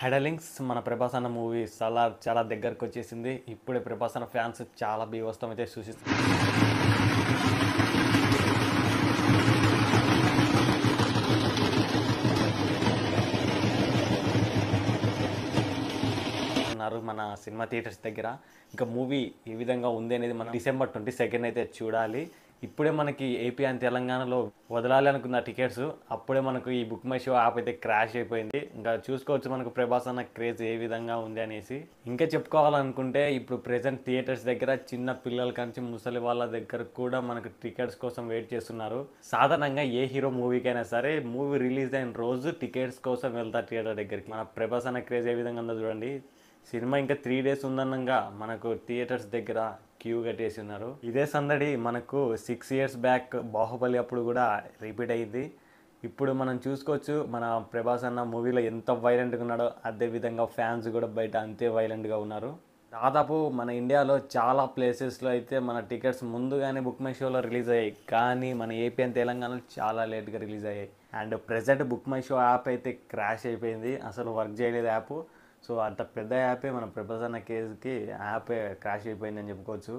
హెడలింగ్స్ మన ప్రభాస్ అన్న మూవీ చాలా దగ్గరకు వచ్చేసింది. ఇప్పుడే ప్రభాస్ అన్న ఫ్యాన్స్ చాలా బీభత్సం అయితే సూచిస్తున్నారు మన సినిమా థియేటర్స్ దగ్గర. ఇంకా మూవీ ఏ విధంగా ఉంది అనేది మనం డిసెంబర్ 22 అయితే చూడాలి. ఇప్పుడే మనకి ఏపీ అండ్ తెలంగాణలో వదలాలి అనుకున్న టికెట్స్ అప్పుడే మనకు ఈ బుక్ మై షో యాప్ అయితే క్రాష్ అయిపోయింది. ఇంకా చూసుకోవచ్చు మనకు ప్రభాస్ అన్న క్రేజ్ ఏ విధంగా ఉంది అనేసి. ఇంకా చెప్పుకోవాలనుకుంటే ఇప్పుడు ప్రెసెంట్ థియేటర్స్ దగ్గర చిన్న పిల్లల కంచి ముసలి వాళ్ళ దగ్గర కూడా మనకు టికెట్స్ కోసం వెయిట్ చేస్తున్నారు. సాధారణంగా ఏ హీరో మూవీకైనా సరే మూవీ రిలీజ్ అయిన రోజు టికెట్స్ కోసం వెళ్తారు థియేటర్ దగ్గరికి. మన ప్రభాస్ అన్న క్రేజ్ ఏ విధంగా ఉందో చూడండి. సినిమా ఇంకా 3 days ఉందన్నగా మనకు థియేటర్స్ దగ్గర క్యూ కట్టేసి ఉన్నారు. ఇదే సందడి మనకు 6 years బ్యాక్ బాహుబలి అప్పుడు కూడా రిపీట్ అయ్యింది. ఇప్పుడు మనం చూసుకోవచ్చు మన ప్రభాస్ అన్న మూవీలో ఎంత వైలెంట్గా ఉన్నాడో అదే విధంగా ఫ్యాన్స్ కూడా బయట అంతే వైలెంట్గా ఉన్నారు. దాదాపు మన ఇండియాలో చాలా ప్లేసెస్లో అయితే మన టికెట్స్ ముందుగానే బుక్ మై షోలో రిలీజ్ అయ్యాయి. కానీ మన ఏపీ అండ్ తెలంగాణలో చాలా లేట్గా రిలీజ్ అయ్యాయి. And present book my show app అయితే క్రాష్ అయిపోయింది. అసలు వర్క్ చేయలేదు యాప్. సో అంత పెద్ద యాపే మన ప్రభాస్ అన్న కేసుకి యాపే క్రాష్ అయిపోయిందని చెప్పుకోవచ్చు.